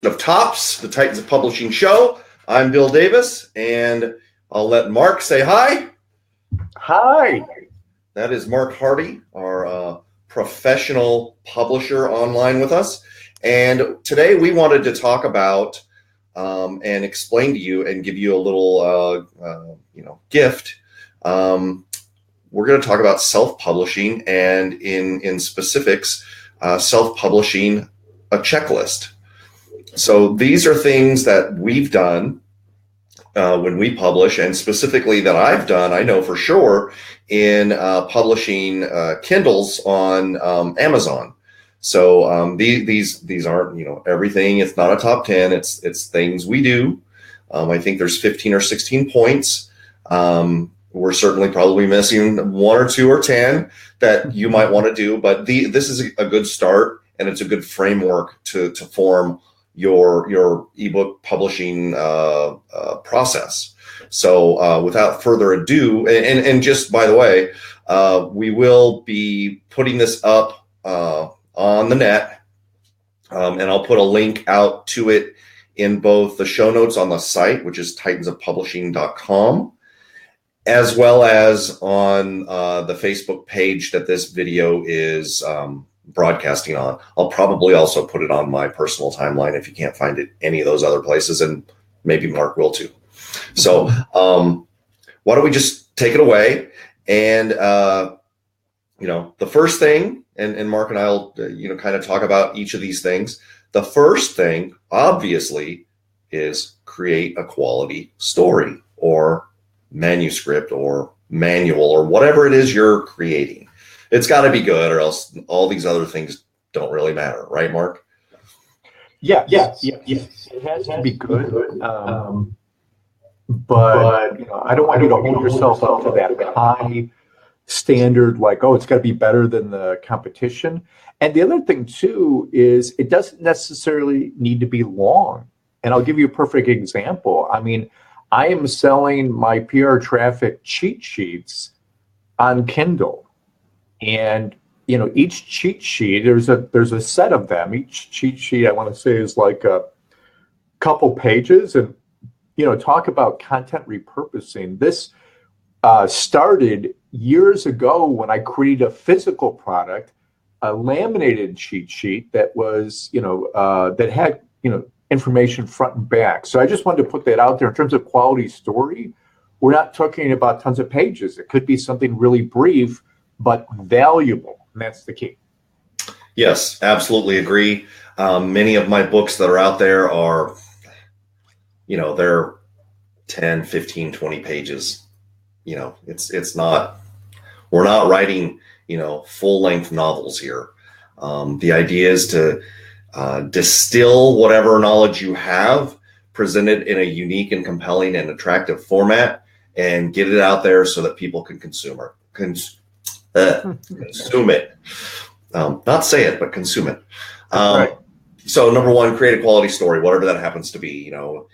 of Tops, the Titans of Publishing show. I'm Bill Davis, and I'll let Marc say hi. Hi. That is Marc Harty, our professional publisher online with us. And today we wanted to talk about and explain to you and give you a little, gift. We're going to talk about self-publishing and in specifics, self-publishing a checklist. So these are things that we've done when we publish, and specifically that I've done, I know for sure, in publishing Kindles on Amazon. So these aren't everything. It's not a top 10. It's things we do. I think there's 15 or 16 points. We're certainly probably missing 1 or 2 or 10 that you might want to do, but this is a good start, and it's a good framework to form your ebook publishing process. So without further ado, and just by the way, we will be putting this up on the net, and I'll put a link out to it in both the show notes on the site, which is titansofpublishing.com, as well as on the Facebook page that this video is broadcasting on. I'll probably also put it on my personal timeline if you can't find it any of those other places, and maybe Marc will too. So why don't we just take it away? And the first thing, and Marc and I'll kind of talk about each of these things. The first thing, obviously, is create a quality story or manuscript or manual or whatever it is you're creating. It's got to be good, or else all these other things don't really matter, right, Marc? Yes. It has to be good, but I don't want you to hold yourself up to that high standard, like, oh, it's got to be better than the competition. And the other thing too is it doesn't necessarily need to be long. And I'll give you a perfect example. I mean, I am selling my PR traffic cheat sheets on Kindle. And each cheat sheet, there's a set of them. Each cheat sheet, I want to say, is like a couple pages. And talk about content repurposing. This started years ago when I created a physical product, a laminated cheat sheet that was that had information front and back. So I just wanted to put that out there in terms of quality story. We're not talking about tons of pages. It could be something really brief but valuable, and that's the key. Yes, absolutely agree. Many of my books that are out there are, they're 10, 15, 20 pages. It's not, we're not writing, full-length novels here. The idea is to distill whatever knowledge you have, present it in a unique and compelling and attractive format, and get it out there so that people can consume it. Consume it. Not say it, but consume it. Right. So number one, create a quality story, whatever that happens to be. I'm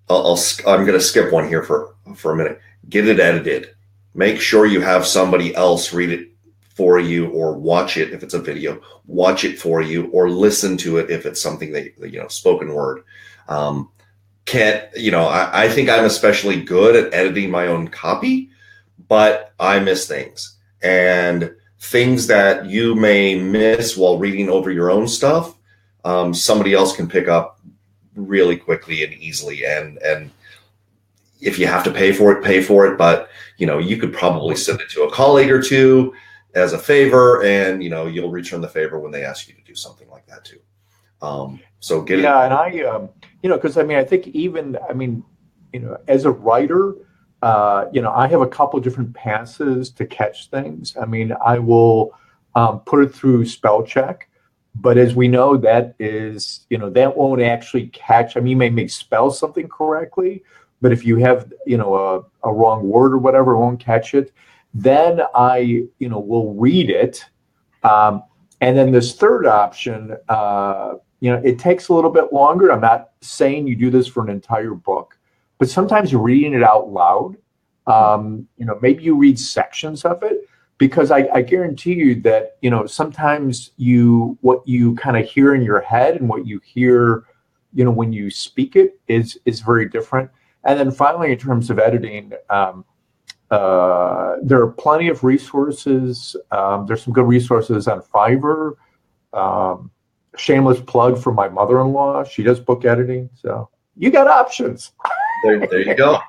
going to skip one here for a minute. Get it edited. Make sure you have somebody else read it for you, or watch it if it's a video. Watch it for you, or listen to it if it's something that spoken word. I think I'm especially good at editing my own copy, but I miss things, and things that you may miss while reading over your own stuff, somebody else can pick up really quickly and easily. And if you have to pay for it. But, you could probably send it to a colleague or two as a favor, and, you'll return the favor when they ask you to do something like that too. So get it. Yeah. And I, because I think as a writer, I have a couple different passes to catch things. I will put it through spell check, but as we know, that is, that won't actually catch. You may spell something correctly, but if you have, a wrong word or whatever, it won't catch it. Then I, will read it. And then this third option, it takes a little bit longer. I'm not saying you do this for an entire book, but sometimes reading it out loud, maybe you read sections of it, because I guarantee you that, sometimes what you kind of hear in your head and what you hear, when you speak it is very different. And then finally, in terms of editing, there are plenty of resources. There's some good resources on Fiverr. Shameless plug for my mother-in-law. She does book editing. So you got options. There you go.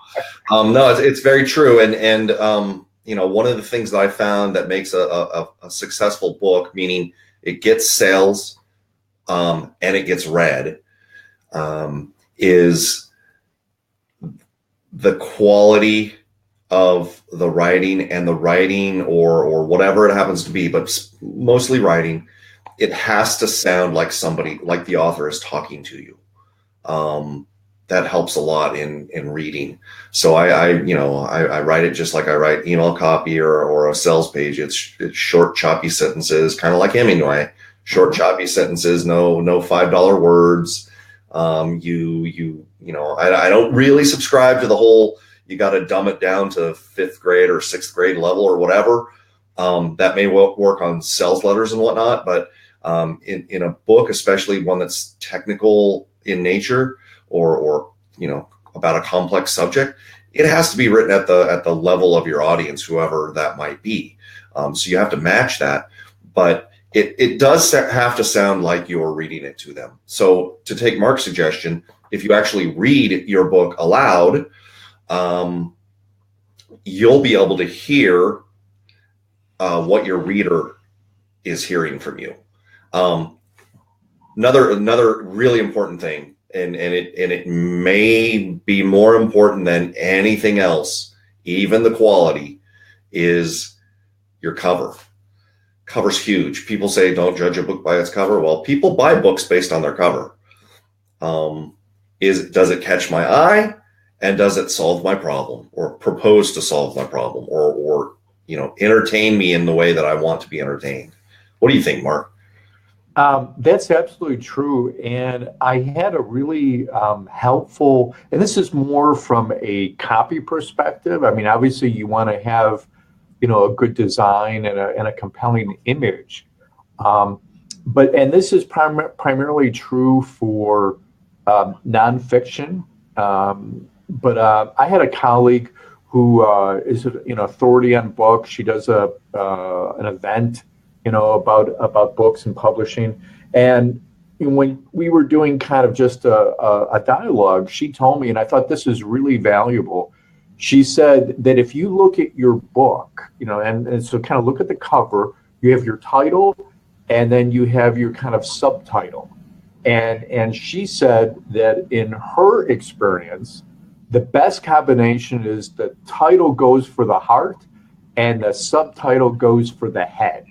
No, it's very true. And one of the things that I found that makes a successful book, meaning it gets sales and it gets read, is the quality of the writing, and the writing or whatever it happens to be, but mostly writing. It has to sound like somebody, like the author is talking to you. That helps a lot in reading. So I write it just like I write email copy or a sales page. It's short, choppy sentences, kind of like Hemingway. Short, choppy sentences, no $5 words. I don't really subscribe to the whole, you got to dumb it down to 5th grade or 6th grade level or whatever. That may work on sales letters and whatnot, but in a book, especially one that's technical in nature or about a complex subject, it has to be written at the level of your audience, whoever that might be. So you have to match that, but it does have to sound like you're reading it to them. So to take Mark's suggestion, if you actually read your book aloud, you'll be able to hear what your reader is hearing from you. Another really important thing, and it may be more important than anything else, even the quality, is your cover. Cover's huge. People say don't judge a book by its cover. Well, people buy books based on their cover. Does it catch my eye? And does it solve my problem, or propose to solve my problem, or entertain me in the way that I want to be entertained? What do you think, Mark? That's absolutely true. And I had a really helpful, and this is more from a copy perspective. I mean, obviously you want to have, a good design and a compelling image. And this is primarily true for nonfiction. But I had a colleague who is an authority on books. She does an event, about books and publishing. And when we were doing kind of just a dialogue, she told me, and I thought this is really valuable. She said that if you look at your book, and so kind of look at the cover, you have your title, and then you have your kind of subtitle. And she said that in her experience, the best combination is the title goes for the heart and the subtitle goes for the head.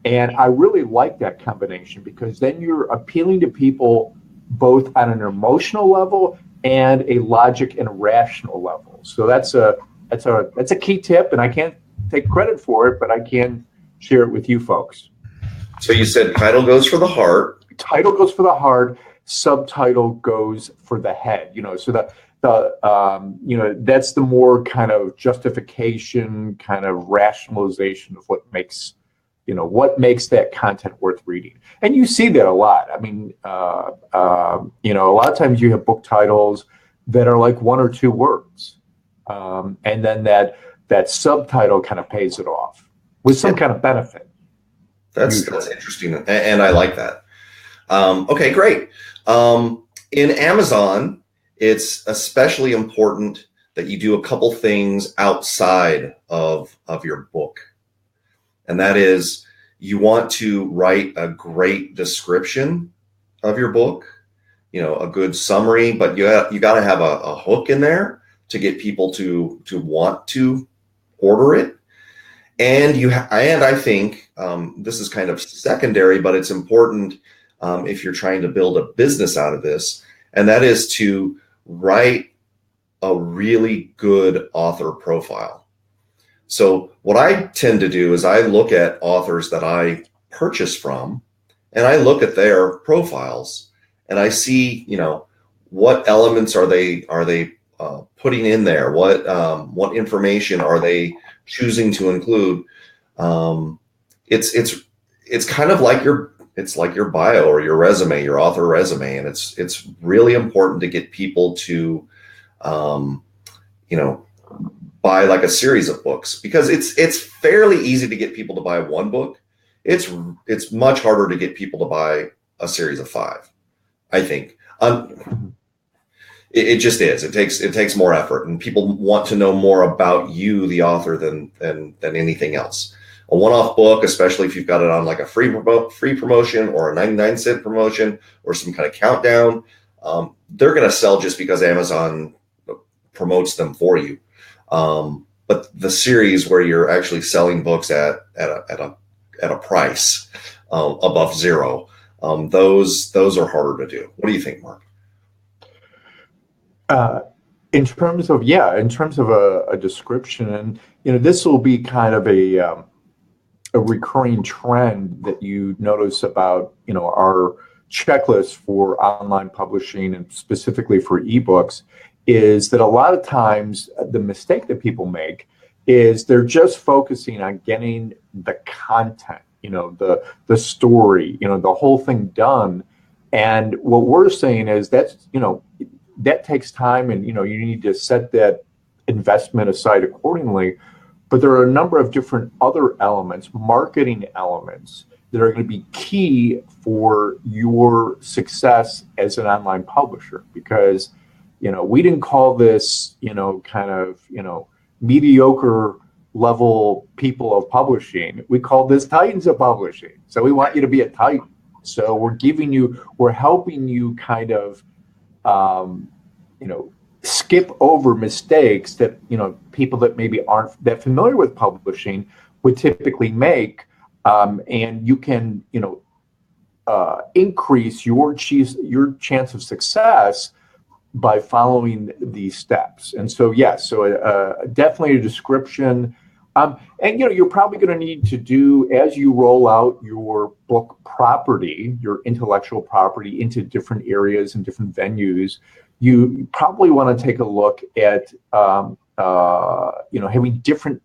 And I really like that combination, because then you're appealing to people both on an emotional level and a logic and rational level. So that's a key tip, and I can't take credit for it, but I can share it with you folks. So you said title goes for the heart. Title goes for the heart. Subtitle goes for the head. So that's the more kind of justification, kind of rationalization of what makes that content worth reading. And you see that a lot. I mean, a lot of times you have book titles that are like 1 or 2 words. And then that subtitle kind of pays it off with some kind of benefit. That's interesting. And I like that. Okay, great. In Amazon, it's especially important that you do a couple things outside of your book. And that is, you want to write a great description of your book, a good summary, but you got to have a hook in there to get people to want to order it. And I think this is kind of secondary, but it's important if you're trying to build a business out of this, and that is to write a really good author profile. So what I tend to do is I look at authors that I purchase from, and I look at their profiles, and I see, what elements are they putting in there? What information are they choosing to include? Um, it's kind of like it's like your bio or your resume, your author resume, and it's really important to get people to um, you know, buy like a series of books, because it's fairly easy to get people to buy one book. It's much harder to get people to buy a series of 5, I think. It just is. It takes more effort, and people want to know more about you, the author, than anything else. A one-off book, especially if you've got it on like a free promotion or a 99-cent promotion or some kind of countdown, they're going to sell just because Amazon promotes them for you. But the series where you're actually selling books at a price above zero, those are harder to do. What do you think, Mark? In terms of a description, and this will be kind of a recurring trend that you notice about our checklist for online publishing and specifically for ebooks, is that a lot of times the mistake that people make is they're just focusing on getting the content, the story, the whole thing done. And what we're saying is that takes time, and you need to set that investment aside accordingly. But there are a number of different other elements, marketing elements, that are going to be key for your success as an online publisher. Because we didn't call this mediocre level people of publishing. We call this titans of publishing. So we want you to be a titan. So we're helping you kind of skip over mistakes that people that maybe aren't that familiar with publishing would typically make, and you can increase your chance of success by following these steps. And so definitely a description, and you're probably going to need to do, as you roll out your book property, your intellectual property, into different areas and different venues. You probably want to take a look at having different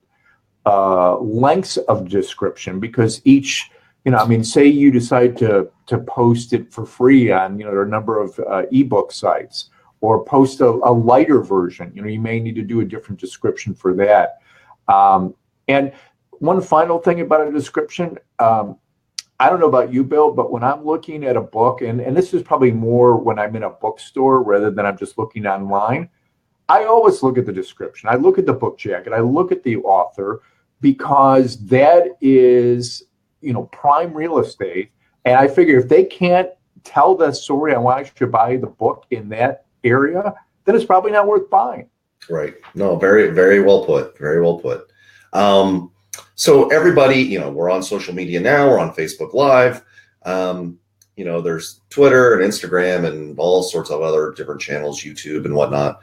lengths of description, because each, say you decide to post it for free on a number of ebook sites, or post a lighter version. You may need to do a different description for that. And one final thing about a description, I don't know about you, Bill, but when I'm looking at a book, and this is probably more when I'm in a bookstore rather than I'm just looking online, I always look at the description. I look at the book jacket. I look at the author, because that is, prime real estate. And I figure if they can't tell the story on why I should buy the book in that area, then it's probably not worth buying. Right. No, very, very well put. Very well put. So everybody, we're on social media now. We're on Facebook Live. There's Twitter and Instagram and all sorts of other different channels, YouTube and whatnot.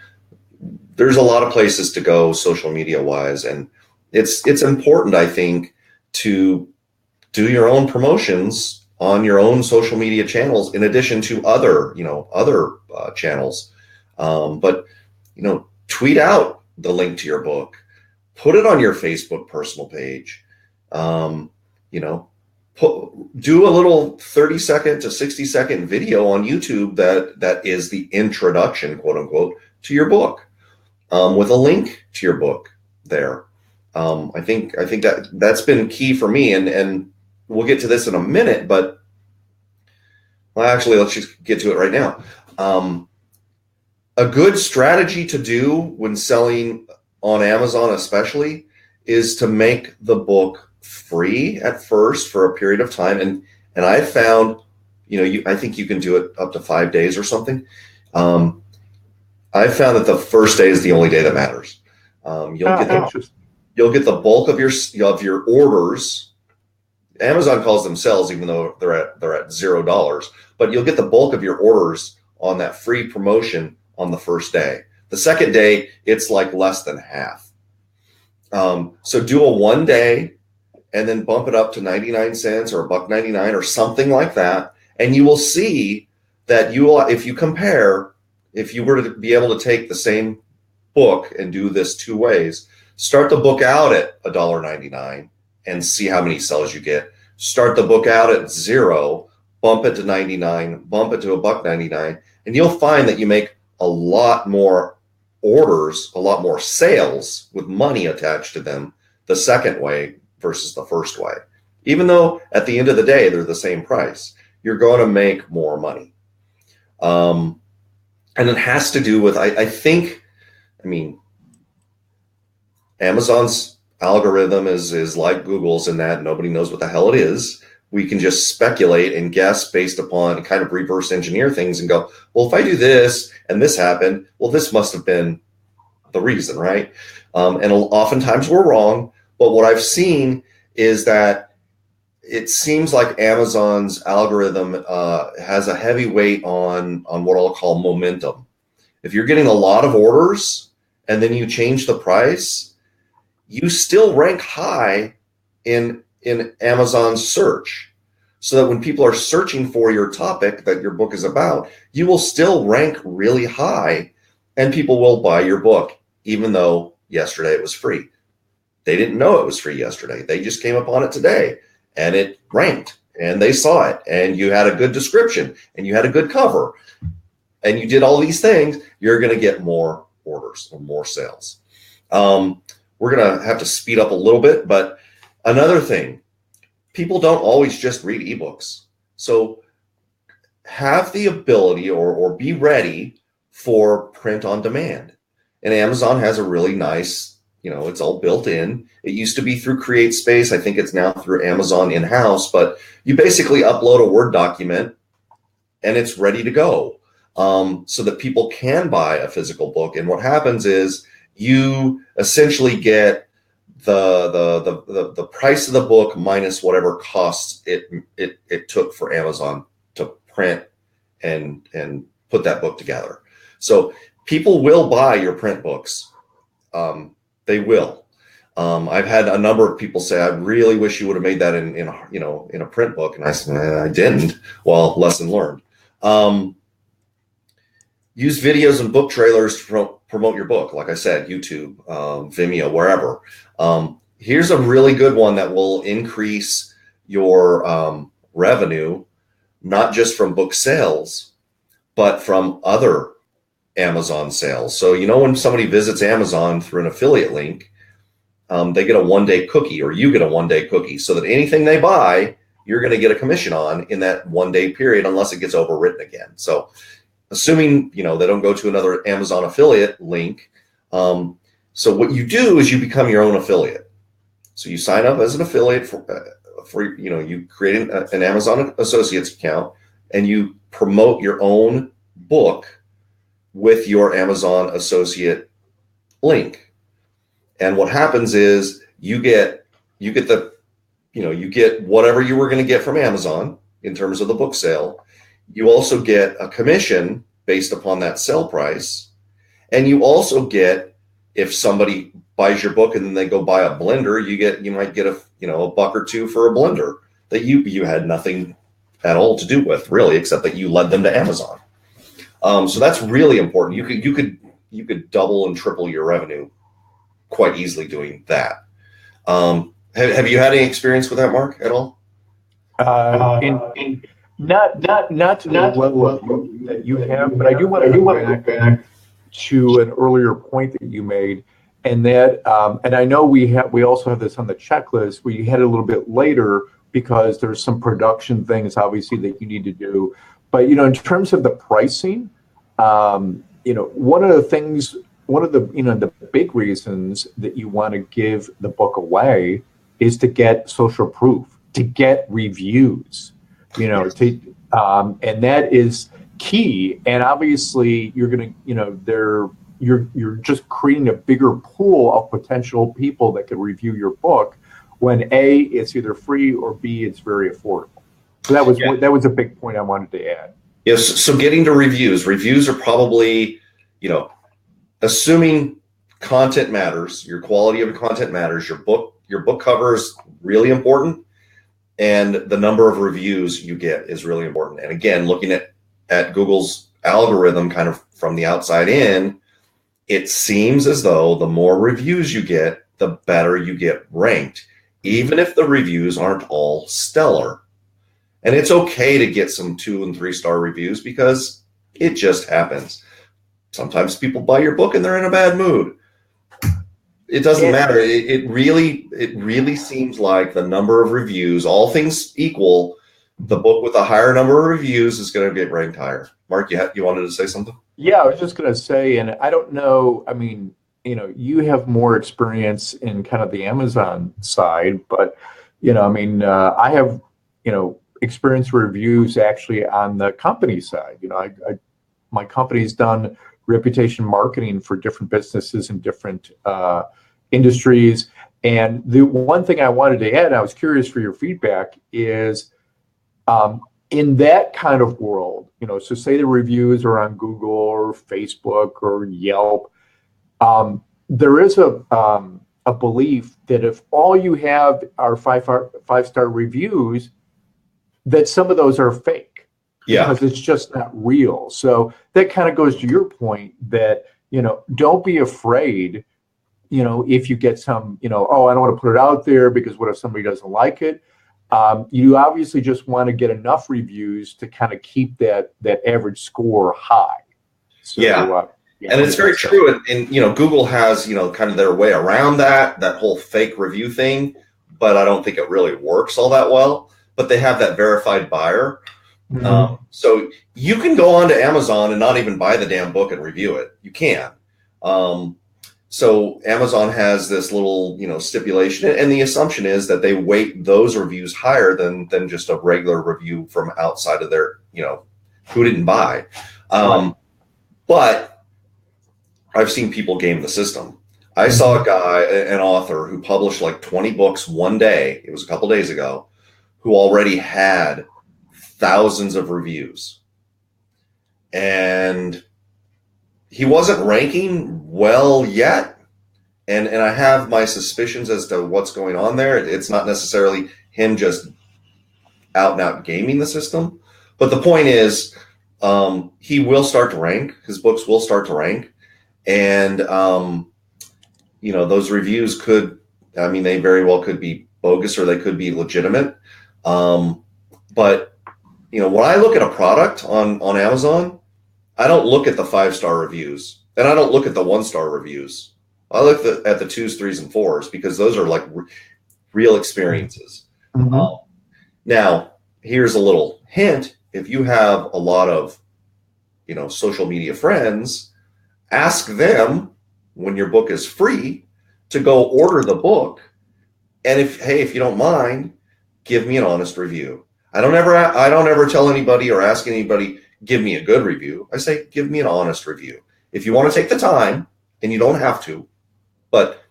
There's a lot of places to go social media wise. And it's important, I think, to do your own promotions on your own social media channels, in addition to other channels. But tweet out the link to your book. Put it on your Facebook personal page. Do a little 30-second to 60-second video on YouTube that is the introduction, quote unquote, to your book, with a link to your book there. I think that's been key for me, and we'll get to this in a minute, but actually, let's just get to it right now. A good strategy to do when selling on Amazon especially is to make the book free at first for a period of time. And I found, I think you can do it up to 5 days or something. I found that the first day is the only day that matters. You'll get the bulk of your orders. Amazon calls them sales, even though they're at $0, but you'll get the bulk of your orders on that free promotion on the first day. The second day, it's like less than half. So do a 1 day and then bump it up to 99 cents or $1.99 or something like that. And you will see that if you compare, if you were to be able to take the same book and do this 2 ways, start the book out at $1.99 and see how many sales you get. Start the book out at 0, bump it to 99, bump it to $1.99, and you'll find that you make a lot more orders, a lot more sales with money attached to them the second way versus the first way. Even though at the end of the day, they're the same price, you're going to make more money. And it has to do with, I mean, Amazon's algorithm is like Google's in that nobody knows what the hell it is. We can just speculate and guess based upon kind of reverse engineer things and go, well, if I do this and this happened, well, this must have been the reason, right? And oftentimes we're wrong. But what I've seen is that it seems like Amazon's algorithm has a heavy weight on what I'll call momentum. If you're getting a lot of orders and then you change the price, you still rank high in Amazon's search, so that when people are searching for your topic that your book is about, you will still rank really high and people will buy your book, even though yesterday it was free. They didn't know it was free yesterday. They just came upon it today and it ranked and they saw it and you had a good description and you had a good cover and you did all these things. You're going to get more orders or more sales. We're going to have to speed up a little bit, but another thing, people don't always just read ebooks. So have the ability or be ready for print on demand. And Amazon has a really nice, it's all built in. It used to be through CreateSpace. I think it's now through Amazon in-house, but you basically upload a Word document and it's ready to go, so that people can buy a physical book. And what happens is you essentially get the price of the book minus whatever costs it took for Amazon to print and put that book together. So people will buy your print books. They will. I've had a number of people say, I really wish you would have made that in a print book. And I said, I didn't. Well, lesson learned. Use videos and book trailers to promote your book. Like I said, YouTube, Vimeo, wherever. Here's a really good one that will increase your revenue, not just from book sales, but from other Amazon sales. So, when somebody visits Amazon through an affiliate link, they get a one-day cookie, or you get a one-day cookie, so that anything they buy, you're going to get a commission on in that one-day period, unless it gets overwritten again. So assuming, they don't go to another Amazon affiliate link. So what you do is you become your own affiliate. So you sign up as an affiliate for you create an Amazon Associates account and you promote your own book with your Amazon Associate link. And what happens is you get whatever you were going to get from Amazon in terms of the book sale. You also get a commission based upon that sale price. And you also get, if somebody buys your book and then they go buy a blender, you might get a $1 or $2 for a blender that you had nothing at all to do with, really, except that you led them to Amazon. So that's really important. You could double and triple your revenue quite easily doing that. Have you had any experience with that, Mark, at all? Not to the level that you have, but I do want to go back to an earlier point that you made, and that, and I know we also have this on the checklist where you had it a little bit later because there's some production things obviously that you need to do. But in terms of the pricing, one of the big reasons that you want to give the book away is to get social proof, to get reviews. And that is key. And obviously you're going to, you're just creating a bigger pool of potential people that could review your book when A, it's either free, or B, it's very affordable. So that was a big point I wanted to add. Yes. So getting to reviews are probably, assuming content matters, your quality of content matters, your book cover is really important. And the number of reviews you get is really important. And again, looking at Google's algorithm kind of from the outside in, it seems as though the more reviews you get, the better you get ranked even if the reviews aren't all stellar. And it's okay to get some 2 and 3 star reviews because it just happens. Sometimes people buy your book and they're in a bad mood. It doesn't matter. It really seems like the number of reviews, all things equal, the book with a higher number of reviews is going to get ranked higher. Mark, you wanted to say something? Yeah, I was just going to say, and I don't know, I mean, you have more experience in kind of the Amazon side, but, I mean, I have, experience reviews actually on the company side. My company's done reputation marketing for different businesses and different industries. And the one thing I wanted to add, and I was curious for your feedback, is in that kind of world, so say the reviews are on Google or Facebook or Yelp, there is a belief that if all you have are five-star reviews, that some of those are fake. Yeah. Because it's just not real. So that kind of goes to your point that, don't be afraid, if you get some, oh, I don't want to put it out there because what if somebody doesn't like it? You obviously just want to get enough reviews to kind of keep that average score high. So, yeah. And it's very true. And Google has, kind of their way around that whole fake review thing, but I don't think it really works all that well. But they have that verified buyer. Mm-hmm. So you can go onto Amazon and not even buy the damn book and review it. You can. So Amazon has this little, stipulation, and the assumption is that they weight those reviews higher than just a regular review from outside of their, who didn't buy. But I've seen people game the system. I saw a guy, an author, who published like 20 books one day. It was a couple days ago, who already had thousands of reviews, and he wasn't ranking well yet. And I have my suspicions as to what's going on there. It's not necessarily him just out and out gaming the system, but the point is, he will start to rank. His books will start to rank, and those reviews they very well could be bogus or they could be legitimate. But when I look at a product on Amazon, I don't look at the 5-star reviews, and I don't look at the 1-star reviews. I look at the 2s, 3s, and 4s because those are like real experiences. Mm-hmm. Now, here's a little hint: if you have a lot of, social media friends, ask them when your book is free to go order the book, and if you don't mind, give me an honest review. I don't ever tell anybody or ask anybody, give me a good review. I say, give me an honest review. If you want to take the time, and you don't have to, but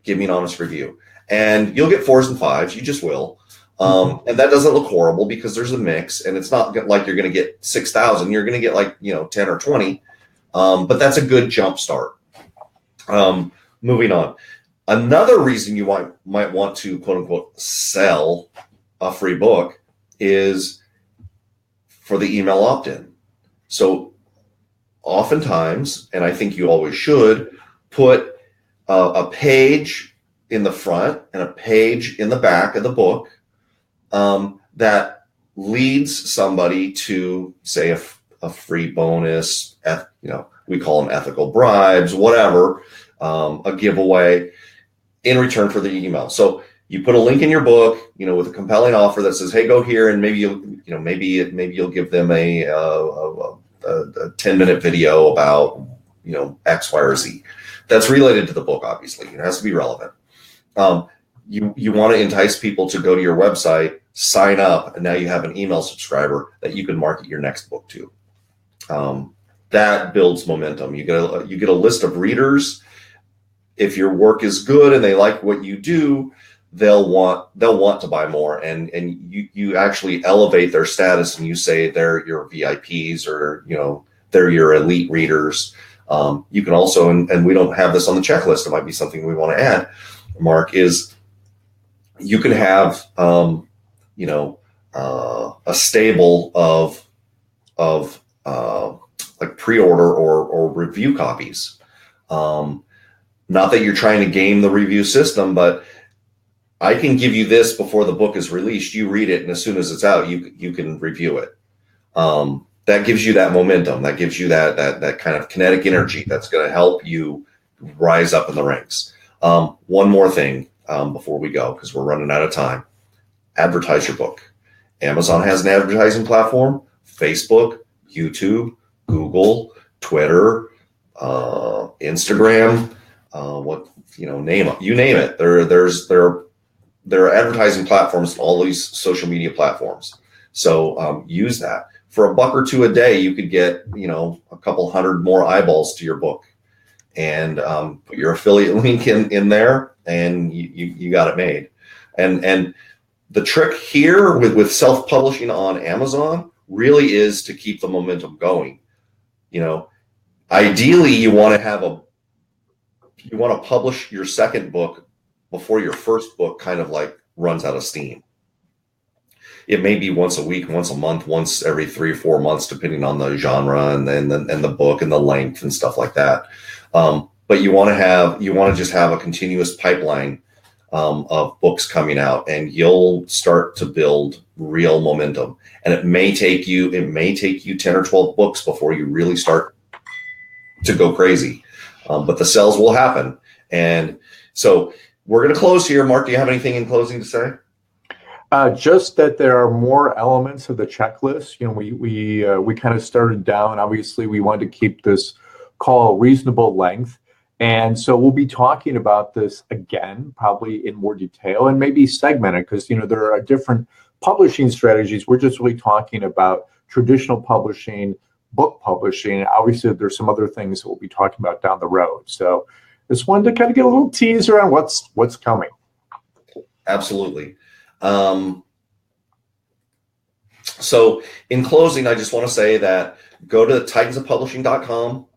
give me an honest review. And you'll get 4s and 5s. You just will. And that doesn't look horrible because there's a mix, and it's not like you're going to get 6,000. You're going to get like, 10 or 20. But that's a good jump start. Moving on. Another reason you might want to, quote unquote, sell a free book is for the email opt-in. So oftentimes, and I think you always should, put a page in the front and a page in the back of the book that leads somebody to, say, a free bonus, we call them ethical bribes, whatever, a giveaway in return for the email. So you put a link in your book, with a compelling offer that says, "Hey, go here," and maybe you'll give them a 10-minute video about, X, Y, or Z. That's related to the book, obviously. It has to be relevant. You want to entice people to go to your website, sign up, and now you have an email subscriber that you can market your next book to. That builds momentum. You get a list of readers. If your work is good and they like what you do, they'll want to buy more, and you actually elevate their status, and you say they're your VIPs, or they're your elite readers. You can also, and we don't have this on the checklist, it might be something we want to add, Mark, is you can have a stable of like pre-order or review copies. Not that you're trying to game the review system, but I can give you this before the book is released. You read it, and as soon as it's out, you can review it. That gives you that momentum. That gives you that kind of kinetic energy that's going to help you rise up in the ranks. One more thing before we go, because we're running out of time. Advertise your book. Amazon has an advertising platform. Facebook, YouTube, Google, Twitter, Instagram, name it. You name it. There are advertising platforms on all these social media platforms. So use that. For $1 or $2 a day, you could get, a couple hundred more eyeballs to your book, and put your affiliate link in there, and you got it made. And the trick here with self-publishing on Amazon really is to keep the momentum going. Ideally, you want to publish your second book before your first book kind of like runs out of steam. It may be once a week, once a month, once every 3 or 4 months, depending on the genre and the book and the length and stuff like that. But you want to just have a continuous pipeline of books coming out, and you'll start to build real momentum. And it may take you 10 or 12 books before you really start to go crazy. But the sales will happen. And so we're going to close here. Mark, do you have anything in closing to say? Just that there are more elements of the checklist. We kind of started down. Obviously, we wanted to keep this call reasonable length. And so we'll be talking about this again, probably in more detail, and maybe segmented, because there are different publishing strategies. We're just really talking about traditional publishing, book publishing. Obviously, there's some other things that we'll be talking about down the road. So just wanted to kind of get a little teaser on what's coming. Absolutely. So in closing, I just want to say that go to titansofpublishing.com.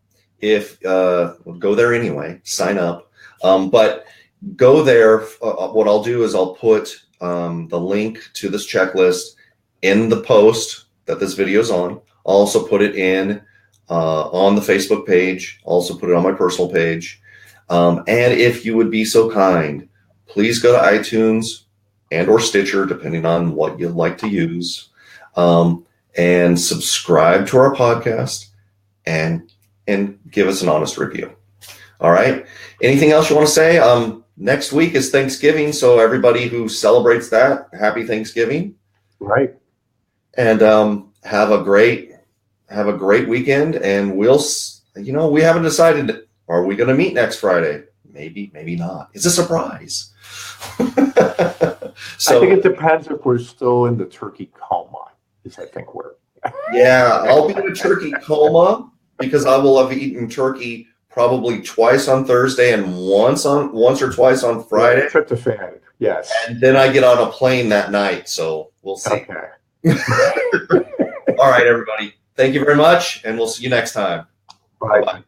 If go there anyway, sign up. But go there. What I'll do is I'll put the link to this checklist in the post that this video is on. I'll also put it in on the Facebook page. I'll also put it on my personal page. And if you would be so kind, please go to iTunes and or Stitcher, depending on what you'd like to use, and subscribe to our podcast and give us an honest review. All right. Anything else you want to say? Next week is Thanksgiving, so everybody who celebrates that, happy Thanksgiving. Right. And have a great weekend. And we haven't decided, are we going to meet next Friday? Maybe not. It's a surprise. So I think it depends if we're still in the turkey coma. I think we're. Yeah, I'll be in a turkey coma because I will have eaten turkey probably twice on Thursday and once or twice on Friday. Yeah, tryptophan, yes. And then I get on a plane that night, so we'll see. Okay. All right, everybody. Thank you very much, and we'll see you next time. Bye. Bye-bye.